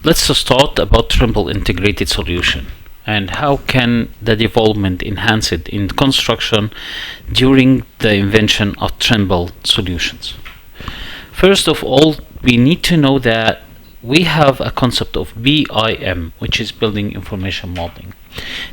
let's start about Trimble integrated solution and how can the development enhance it in construction during the invention of Trimble solutions. First of all, we need to know that we have a concept of BIM, which is building information modeling.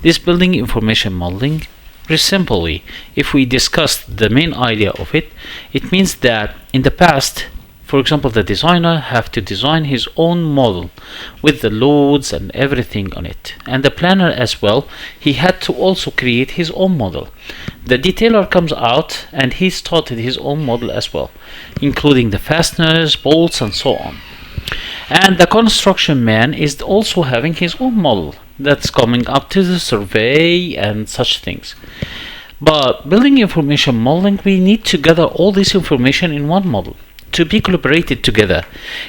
This building information modeling, very simply, if we discuss the main idea of it, it means that in the past, for example, the designer have to design his own model with the loads and everything on it, and the planner as well, he had to also create his own model. The detailer comes out and he started his own model as well, including the fasteners, bolts, and so on. And the construction man is also having his own model that's coming up to the survey and such things. But building information modeling, we need to gather all this information in one model to be collaborated together.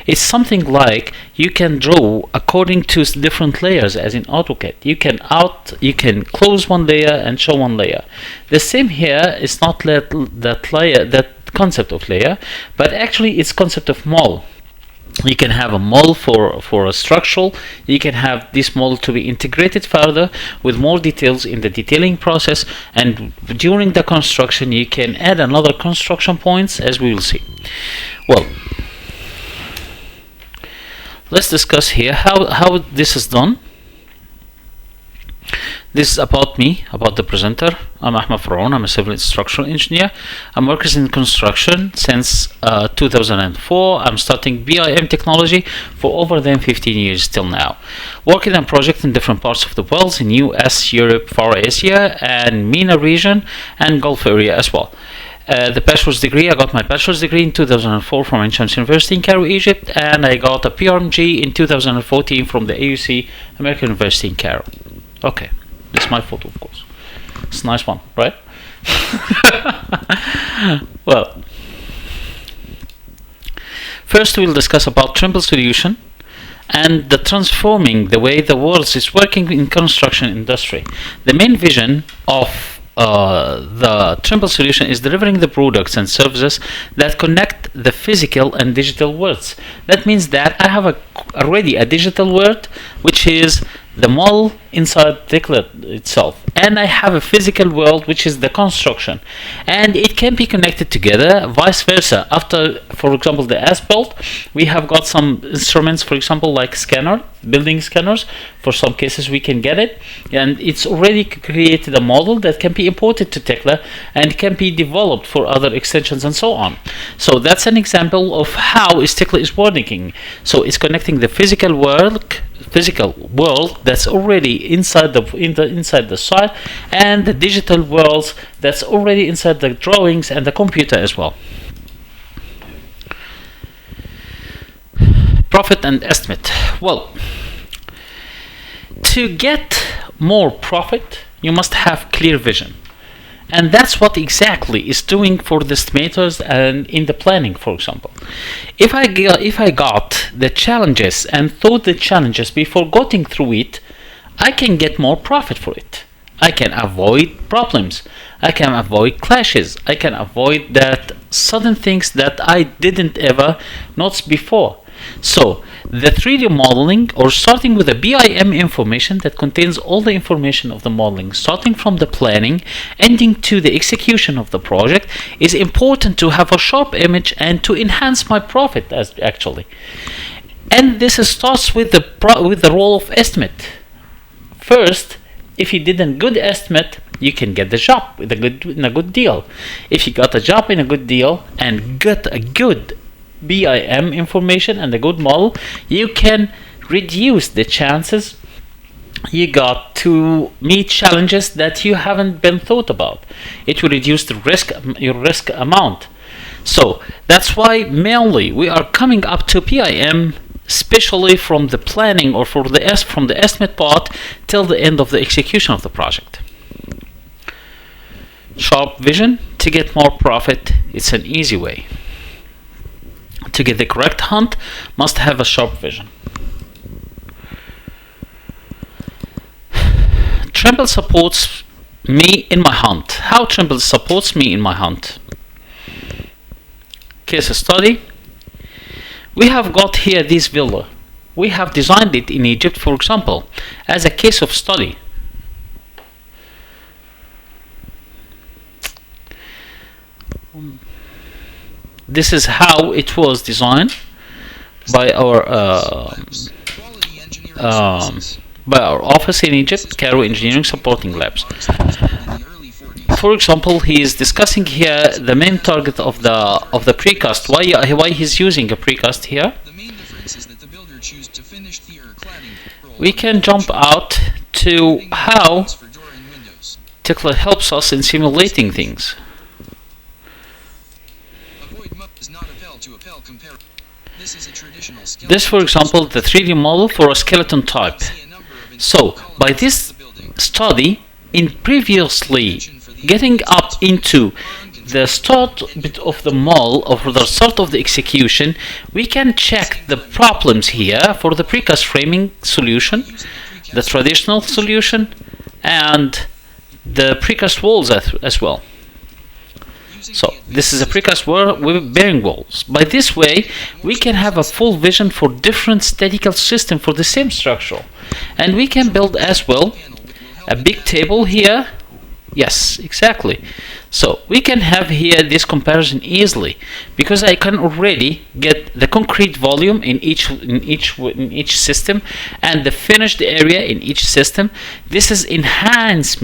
It's something like you can draw according to different layers, as in AutoCAD. You can close one layer and show one layer. The same here is not that concept of layer, but actually it's concept of model. You can have a model for a structural. You can have this model to be integrated further with more details in the detailing process, and during the construction you can add another construction points, as we will see. Well, let's discuss here how this is done. This is about me, about the presenter. I'm Ahmed Faraon. I'm a civil structural engineer. I'm working in construction since 2004. I'm studying BIM technology for over 15 years till now. Working on projects in different parts of the world, in US, Europe, Far Asia, and MENA region, and Gulf area as well. The bachelor's degree, I got my bachelor's degree in 2004 from Ain Shams University in Cairo, Egypt, and I got a PRMG in 2014 from the AUC, American University in Cairo. Okay. It's my photo, of course. It's a nice one, right? Well, first we'll discuss about Trimble solution and the transforming the way the world is working in construction industry. The main vision of the Trimble solution is delivering the products and services that connect the physical and digital worlds. That means that I have already a digital world, which is the model inside the itself, and I have a physical world, which is the construction, and it can be connected together, vice versa. After, for example, the asphalt, we have got some instruments, for example, like building scanners. For some cases we can get it, and it's already created a model that can be imported to Tekla and can be developed for other extensions and so on. So that's an example of how Tekla is working. So it's connecting the physical world that's already inside the site, and the digital world that's already inside the drawings and the computer as well. Profit and estimate. Well, to get more profit, you must have clear vision. And that's what exactly is doing for the estimators and in the planning, for example. If I got the challenges and thought the challenges before going through it, I can get more profit for it. I can avoid problems. I can avoid clashes. I can avoid that sudden things that I didn't ever notice before. So the 3D modeling, or starting with the BIM information that contains all the information of the modeling, starting from the planning, ending to the execution of the project, is important to have a sharp image and to enhance my profit actually. And this starts with the role of estimate. First, if you did a good estimate, you can get the job in a good deal. If you got a job in a good deal and got a good BIM information and a good model, you can reduce the chances you got to meet challenges that you haven't been thought about. It will reduce your risk amount. So that's why mainly we are coming up to BIM, especially from the planning or from the estimate part till the end of the execution of the project. Sharp vision to get more profit. It's an easy way. To get the correct hunt, must have a sharp vision. Trimble supports me in my hunt. How Trimble supports me in my hunt? Case study. We have got here this villa. we have designed it in Egypt, for example, as a case of study. This is how it was designed by our office in Egypt, Cairo Engineering Supporting Labs. For example, he is discussing here the main target of the precast. Why he's using a precast here? We can jump out to how Tekla helps us in simulating things. This, for example, the 3D model for a skeleton type. So, by this study, in previously getting up into the start bit of the model, or the start of the execution, we can check the problems here for the precast framing solution, the traditional solution, and the precast walls as well. So this is a precast with bearing walls. By this way, we can have a full vision for different statical system for the same structure, and we can build as well a big table here. Yes, exactly. So we can have here this comparison easily, because I can already get the concrete volume in each system and the finished area in each system. This is enhance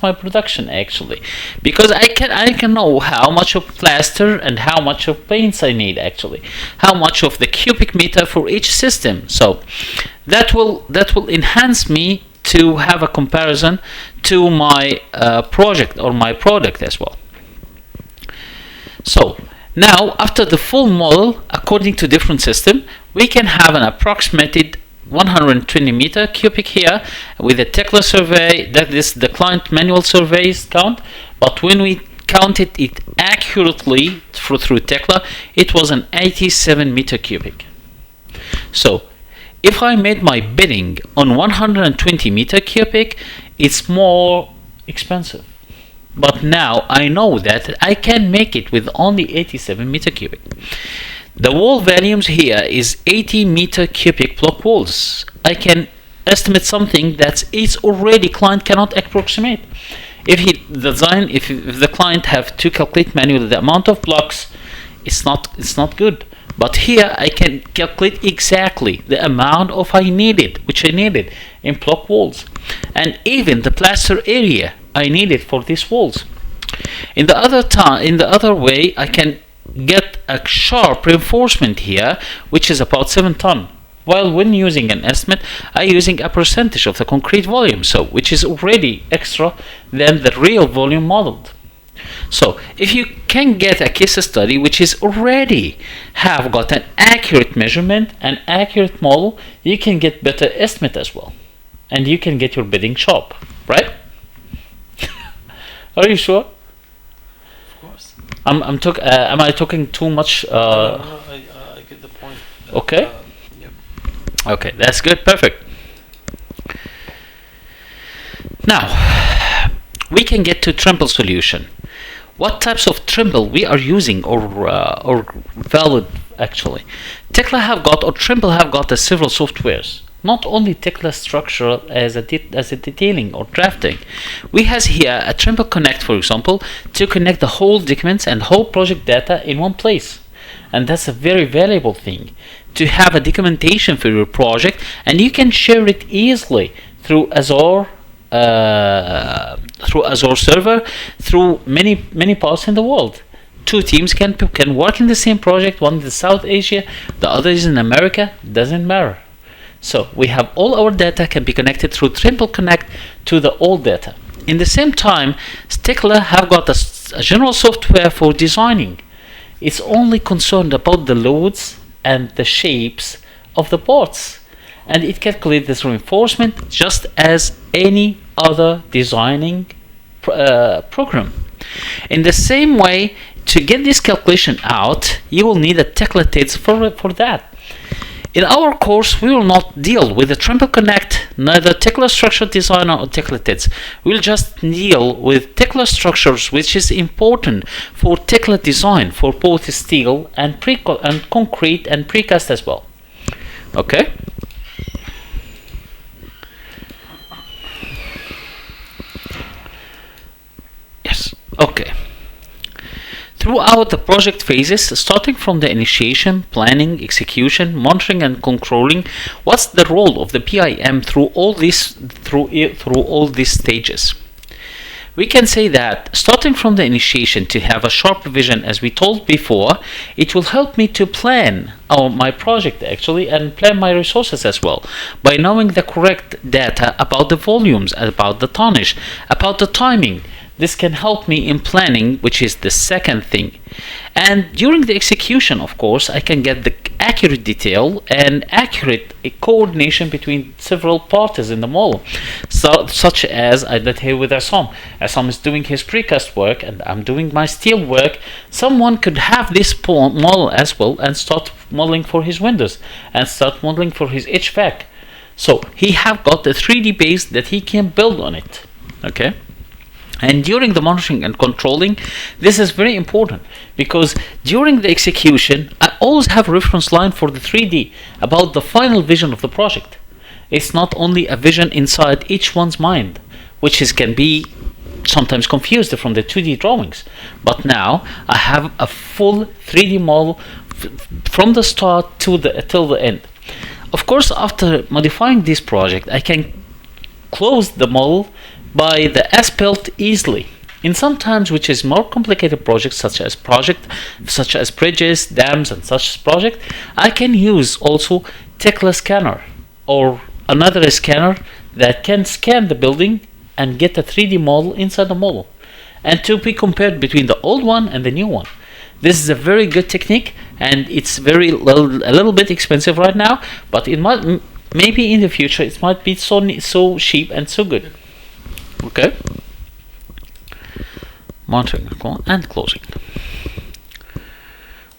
my production actually, because I can know how much of plaster and how much of paints I need actually, how much of the cubic meter for each system. So that will enhance me to have a comparison to my project or my product as well. So now, after the full model according to different system, we can have an approximated 120 meter cubic here with a Tekla survey. That is the client manual surveys count, but when we counted it accurately through Tekla, it was an 87 meter cubic. So if I made my bidding on 120 meter cubic, it's more expensive. But now I know that I can make it with only 87 meter cubic. The wall volumes here is 80 meter cubic block walls. I can estimate something that it's already client cannot approximate. If the client have to calculate manually the amount of blocks, it's not good. But here I can calculate exactly the amount of which I needed in block walls, and even the plaster area I needed for these walls. In the other way, I can get a sharp reinforcement here, which is about 7 ton. While when using an estimate, I using a percentage of the concrete volume, so which is already extra than the real volume modeled. So if you can get a case study which is already have got an accurate measurement and accurate model, you can get better estimate as well, and you can get your bidding sharp, right? Are you sure? Of course. Am I talking too much? No, I get the point. Okay. Yep. Okay, that's good. Perfect. Now we can get to Trimble solution. What types of Trimble we are using or valid actually? Trimble have got several softwares. Not only Tekla structure as a detailing or drafting. We has here a Trimble Connect, for example, to connect the whole documents and whole project data in one place. And that's a very valuable thing, to have a documentation for your project, and you can share it easily through Azure server, through many parts in the world. Two teams can work in the same project, one in South Asia, the other is in America, doesn't matter. So we have all our data can be connected through Trimble Connect to the old data. In the same time, Tekla have got a general software for designing. It's only concerned about the loads and the shapes of the parts, and it calculates this reinforcement just as any other designing program. In the same way, to get this calculation out, you will need a Tekla test for that. In our course, we will not deal with the Trimble Connect, neither Tekla Structure Designer or Tekla Tits. We'll just deal with Tekla Structures, which is important for Tekla design for both steel and concrete and precast as well. Okay. Yes. Okay. Throughout the project phases, starting from the initiation, planning, execution, monitoring, and controlling, what's the role of the PIM through all these stages? We can say that starting from the initiation to have a sharp vision, as we told before, it will help me to plan my project actually and plan my resources as well by knowing the correct data about the volumes, about the tonnage, about the timing. This can help me in planning, which is the second thing. And during the execution, of course, I can get the accurate detail and accurate coordination between several parties in the model. So, such as I did here with Assam. Assam is doing his precast work and I'm doing my steel work. Someone could have this model as well and start modeling for his windows and start modeling for his HVAC. So he have got the 3D base that he can build on it. Okay. And during the monitoring and controlling, this is very important because during the execution, I always have a reference line for the 3D about the final vision of the project. It's not only a vision inside each one's mind, which can be sometimes confused from the 2D drawings. But now I have a full 3D model from the start till the end. Of course, after modifying this project, I can close the model by the as-built easily. In sometimes which is more complicated projects such as bridges, dams and such project, I can use also Tekla scanner or another scanner that can scan the building and get a 3D model inside the model and to be compared between the old one and the new one. This is a very good technique and it's a little bit expensive right now, but it might maybe in the future it might be so cheap and so good. Okay. Monitoring and closing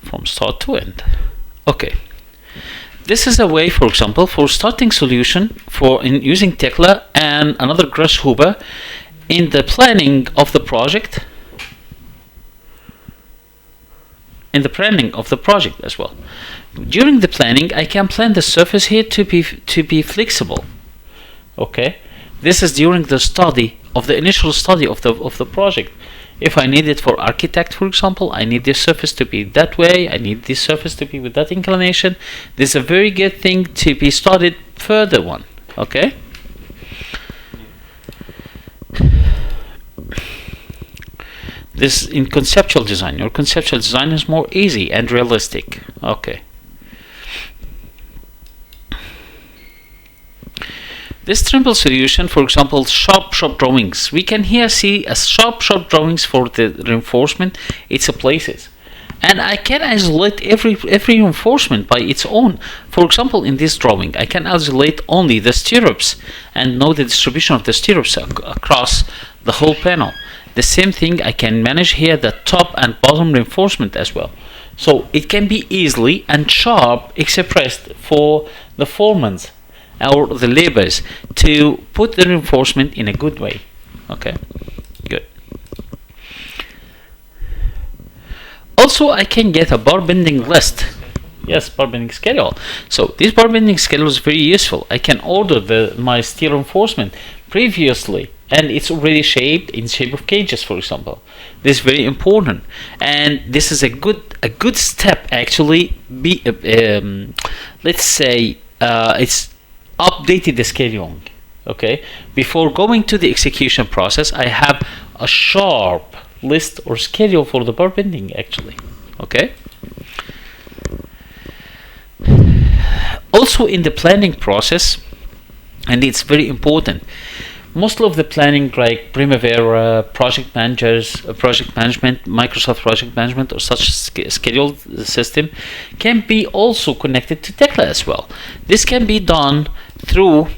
from start to end. Okay. This is a way, for example, for starting solution in using Tekla and another grasshopper in the planning of the project. In the planning of the project as well. During the planning, I can plan the surface here to be flexible. Okay. This is during the initial study of the project. If I need it for architect, for example, I need this surface to be that way, I need this surface to be with that inclination. This is a very good thing to be studied further one. Okay? This in conceptual design. Your conceptual design is more easy and realistic. Okay. This Trimble solution, for example, sharp drawings. We can here see a sharp drawings for the reinforcement, its places. And I can isolate every reinforcement by its own. For example, in this drawing, I can isolate only the stirrups and know the distribution of the stirrups across the whole panel. The same thing, I can manage here the top and bottom reinforcement as well. So it can be easily and sharp expressed for the foremen or the laborers to put the reinforcement in a good way. Okay, good. Also, I can get a bar bending list. Yes, bar bending schedule. So this bar bending schedule is very useful. I can order my steel reinforcement previously, and it's already shaped in shape of cages, for example. This is very important, and this is a good step actually. Let's say it's updated the scheduling. Okay, before going to the execution process, I have a sharp list or schedule for the bar bending actually. Okay. Also in the planning process, and it's very important, most of the planning like Primavera, project managers, project management, Microsoft project management or such scheduled system can be also connected to Tekla as well. This can be done through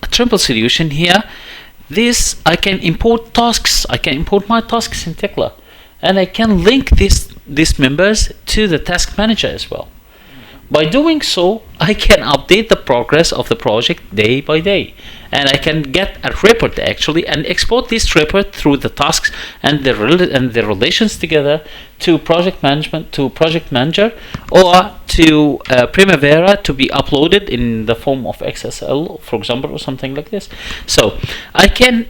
a Trimble solution here. This I can import tasks. I can import my tasks in Tekla, and I can link these members to the task manager as well. By doing so, I can update the progress of the project day by day, and I can get a report actually and export this report through the tasks and the relations together to project management, to project manager, or to Primavera to be uploaded in the form of XSL, for example, or something like this. So I can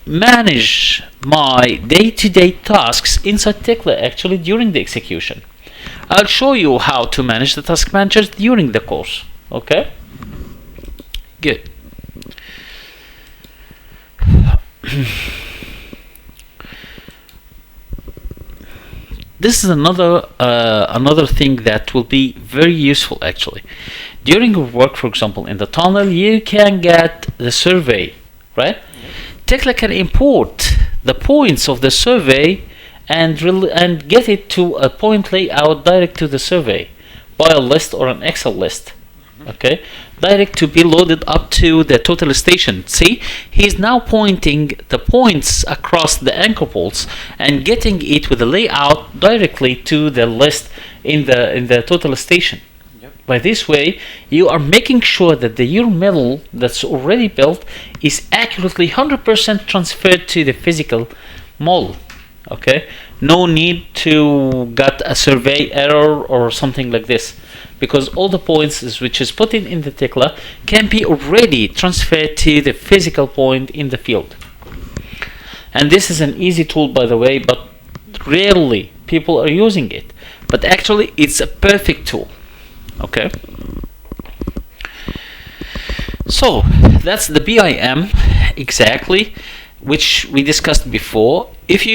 manage my day-to-day tasks inside Tekla actually during the execution. I'll show you how to manage the task managers during the course. Okay? Good. This is another thing that will be very useful actually. During your work, for example, in the tunnel, you can get the survey, right? Tekla can import the points of the survey and get it to a point layout direct to the survey by a list or an Excel list. Okay, direct to be loaded up to the total station. See, he's now pointing the points across the anchor bolts and getting it with the layout directly to the list in the total station. Yep. By this way, you are making sure that your model that's already built is accurately 100% transferred to the physical model. Okay, no need to get a survey error or something like this, because all the points which is put in the Tekla can be already transferred to the physical point in the field. And this is an easy tool, by the way, but rarely people are using it. But actually, it's a perfect tool. Okay. So that's the BIM exactly, which we discussed before. If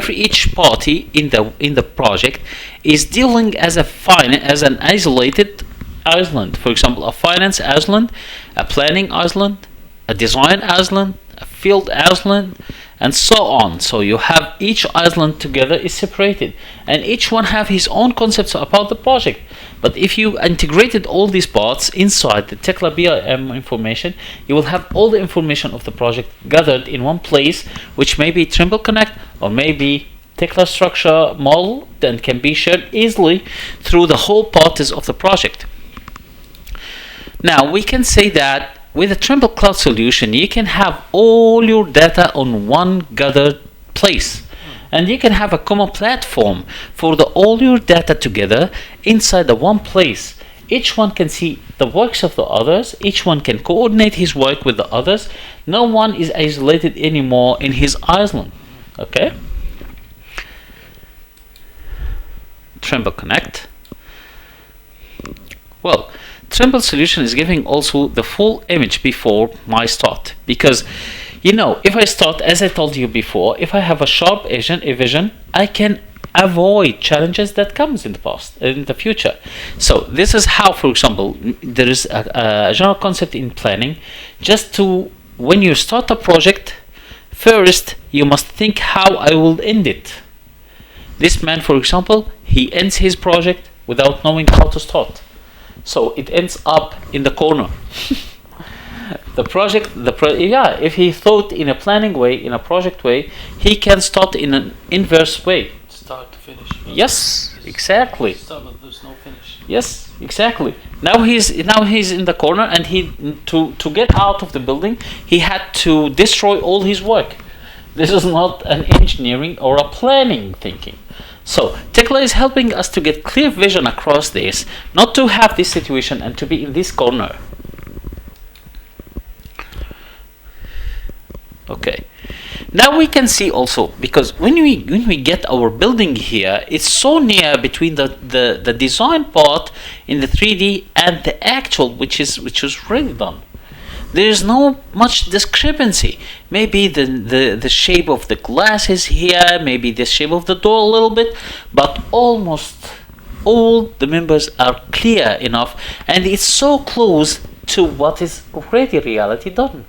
each party in the project is dealing as an isolated island, for example, a finance island, a planning island, a design island, a field island, and so on. So you have each island together is separated, and each one have his own concepts about the project. But if you integrated all these parts inside the Tekla BIM information, you will have all the information of the project gathered in one place, which may be Trimble Connect or maybe Tekla structure model, that can be shared easily through the whole parties of the project. Now we can say that with a Trimble Cloud solution, you can have all your data on one gathered place. And you can have a common platform for all your data together inside the one place. Each one can see the works of the others. Each one can coordinate his work with the others. No one is isolated anymore in his island. Okay? Trimble Connect. Well, Trimble solution is giving also the full image before my start, because if I start, as I told you before, if I have a sharp vision, I can avoid challenges that comes in the future. So this is how, for example, there is a general concept in planning. When you start a project, first you must think how I will end it. This man, for example, he ends his project without knowing how to start. So it ends up in the corner. If he thought in a planning way, in a project way, he can start in an inverse way. Start to finish. Yes, exactly. Start, but there's no finish. Yes, exactly. Now he's in the corner, and to get out of the building, he had to destroy all his work. This is not an engineering or a planning thinking. So Tekla is helping us to get clear vision across this, not to have this situation and to be in this corner. Okay. Now we can see also, because when we get our building here, it's so near between the design part in the 3D and the actual, which is really done. There is no much discrepancy. Maybe the shape of the glass is here, maybe the shape of the door a little bit, but almost all the members are clear enough, and it's so close to what is already reality done.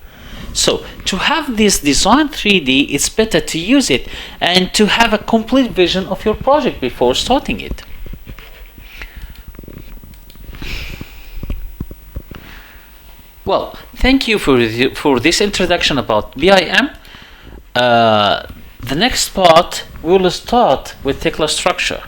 So to have this design 3D, it's better to use it and to have a complete vision of your project before starting it. Well, thank you for this introduction about BIM. The next part, we will start with Tekla structure.